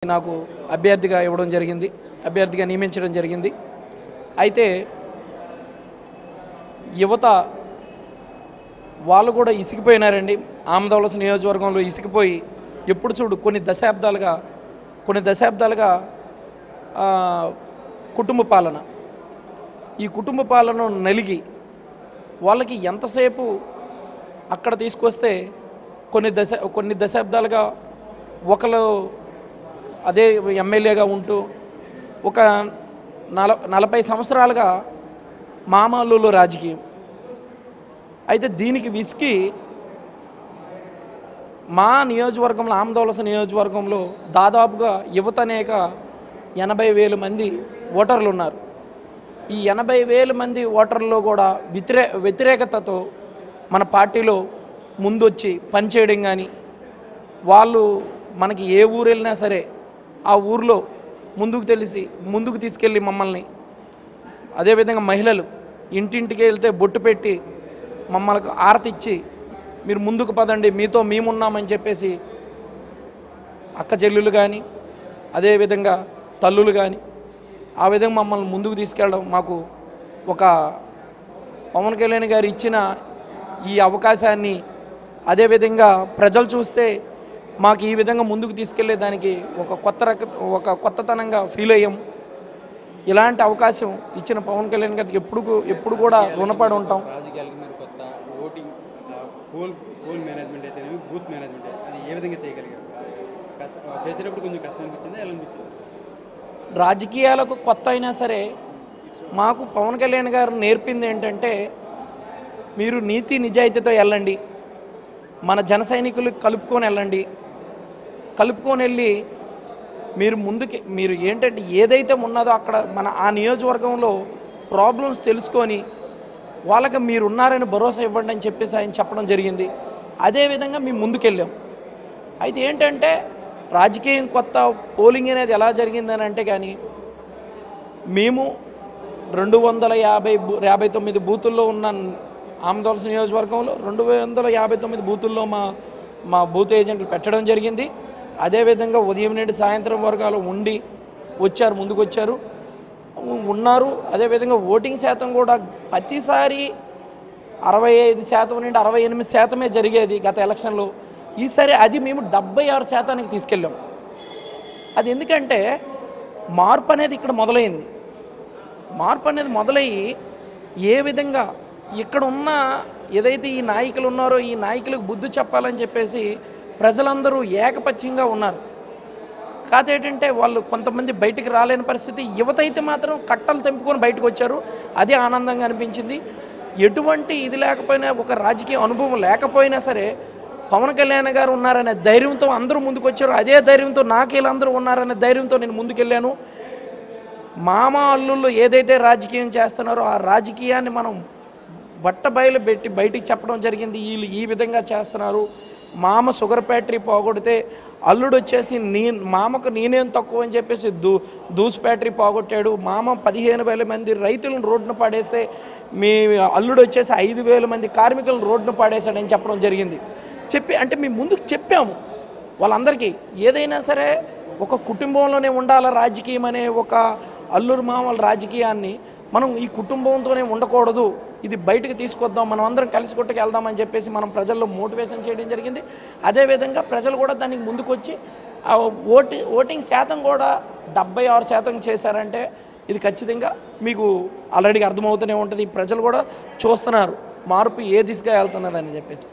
నాకు అభ్యర్థిగా ఇవ్వడం జరిగింది, అభ్యర్థిగా నియమించడం జరిగింది. అయితే యువత వాళ్ళు కూడా ఇసిగిపోయినారండి. ఆమదవలస నియోజకవర్గంలో ఇసిగిపోయి ఎప్పుడు చూడు కొన్ని దశాబ్దాలుగా కుటుంబ పాలన, ఈ కుటుంబ పాలన నలిగి వాళ్ళకి ఎంతసేపు అక్కడ తీసుకొస్తే కొన్ని దశాబ్దాలుగా ఒకరు అదే ఎమ్మెల్యేగా ఉంటూ ఒక 40 సంవత్సరాలుగా మామూలు రాజకీయం. అయితే దీనికి విసికి మా నియోజకవర్గంలో ఆమదవలస నియోజకవర్గంలో దాదాపుగా యువత అనేక 80,000 మంది ఓటర్లు ఉన్నారు. ఈ 80,000 మంది ఓటర్లలో కూడా వ్యతిరేకతతో మన పార్టీలో ముందొచ్చి పనిచేయడం కానీ, వాళ్ళు మనకి ఏ ఊరు వెళ్ళినా సరే ఆ ఊర్లో ముందుకు తీసుకెళ్ళి మమ్మల్ని, అదేవిధంగా మహిళలు ఇంటింటికి వెళ్తే బొట్టు పెట్టి మమ్మల్ని ఆరతిచ్చి మీరు ముందుకు పదండి మీతో మేమున్నామని చెప్పేసి అక్క చెల్లెలు కానీ, అదేవిధంగా తల్లులు కానీ ఆ విధంగా మమ్మల్ని ముందుకు తీసుకెళ్ళడం మాకు ఒక పవన్ కళ్యాణ్ గారు ఇచ్చిన ఈ అవకాశాన్ని, అదేవిధంగా ప్రజలు చూస్తే మాకు ఈ విధంగా ముందుకు తీసుకెళ్లేదానికి ఒక కొత్తతనంగా ఫీల్ అయ్యాం. ఇలాంటి అవకాశం ఇచ్చిన పవన్ కళ్యాణ్ గారికి ఎప్పుడు కూడా రుణపడి ఉంటాం. రాజకీయాలకు మీరు కొత్త ఓటింగ్ పోల్ మేనేజ్మెంట్ అయితే బూత్ మేనేజ్మెంట్ అది ఏ విధంగా చేయగలిగారు? చేసేటప్పుడు కొంచెం కష్టం అనిపించింది, ఎలా అనిపించింది? రాజకీయాలకు కొత్త అయినా సరే మాకు పవన్ కళ్యాణ్ గారు నేర్పింది ఏంటంటే, మీరు నీతి నిజాయితీతో వెళ్ళండి, మన జన సైనికులు కలుపుకొని వెళ్ళి మీరు ఏంటంటే ఏదైతే ఉన్నదో అక్కడ మన ఆ నియోజకవర్గంలో ప్రాబ్లమ్స్ తెలుసుకొని వాళ్ళకి మీరు ఉన్నారని భరోసా ఇవ్వండి అని చెప్పేసి ఆయన చెప్పడం జరిగింది. అదేవిధంగా మేము ముందుకెళ్ళాం. అయితే ఏంటంటే రాజకీయం కొత్త, పోలింగ్ అనేది ఎలా జరిగిందని అంటే కానీ, మేము 259 బూతుల్లో ఉన్న ఆమదవలస నియోజకవర్గంలో 259 బూతుల్లో మా బూత్ ఏజెంట్లు పెట్టడం జరిగింది. అదేవిధంగా ఉదయం నుండి సాయంత్రం వర్గాలు ముందుకు వచ్చారు ఉన్నారు. అదేవిధంగా ఓటింగ్ శాతం కూడా ప్రతిసారి 65% నుండి 68% జరిగేది గత ఎలక్షన్లో. ఈసారి అది మేము 76% తీసుకెళ్ళాం. అది ఎందుకంటే మార్పు అనేది ఇక్కడ మొదలైంది. మార్పు అనేది మొదలయ్యి ఏ విధంగా ఇక్కడ ఉన్న ఏదైతే ఈ నాయకులు ఉన్నారో ఈ నాయకులకు బుద్ధి చెప్పాలని చెప్పేసి ప్రజలందరూ ఏకపక్షంగా ఉన్నారు. కాదేంటంటే వాళ్ళు కొంతమంది బయటికి రాలేని పరిస్థితి, యువత అయితే మాత్రం కట్టలు తెంపుకొని బయటకు వచ్చారు. అదే ఆనందంగా అనిపించింది. ఎటువంటి ఇది లేకపోయినా, ఒక రాజకీయ అనుభవం లేకపోయినా సరే పవన్ కళ్యాణ్ గారు ఉన్నారనే ధైర్యంతో అందరూ ముందుకు వచ్చారు. అదే ధైర్యంతో నాకు వీళ్ళందరూ ఉన్నారనే ధైర్యంతో నేను ముందుకెళ్ళాను. మామ అల్లుళ్ళు ఏదైతే రాజకీయం చేస్తున్నారో ఆ రాజకీయాన్ని మనం బట్టబయలు పెట్టి బయటికి చెప్పడం జరిగింది. వీళ్ళు ఈ విధంగా చేస్తున్నారు, మామ షుగర్ ఫ్యాక్టరీ పోగొడితే అల్లుడు వచ్చేసి మామకు నేనేం తక్కువ అని చెప్పేసి దూస్ ఫ్యాక్టరీ పోగొట్టాడు, మామ 15,000 మంది రైతులను రోడ్డును పాడేస్తే మీ అల్లుడు వచ్చేసి 5,000 మంది కార్మికులను రోడ్డును పాడేశాడని చెప్పడం జరిగింది. అంటే మేము ముందుకు చెప్పాము వాళ్ళందరికీ. ఏదైనా సరే ఒక కుటుంబంలోనే ఉండాల రాజకీయం అనే ఒక అల్లురు మామల రాజకీయాన్ని మనం ఈ కుటుంబంతోనే ఉండకూడదు, ఇది బయటకు తీసుకొద్దాం, మనం అందరం కలిసి కొట్టుకు వెళ్దామని చెప్పేసి మనం ప్రజల్లో మోటివేషన్ చేయడం జరిగింది. అదేవిధంగా ప్రజలు కూడా దానికి ముందుకు వచ్చి ఓటింగ్ శాతం కూడా 76% చేశారంటే ఇది ఖచ్చితంగా మీకు ఆల్రెడీ అర్థమవుతూనే ఉంటుంది. ప్రజలు కూడా చూస్తున్నారు మార్పు ఏ దిశగా వెళ్తున్నదని చెప్పేసి.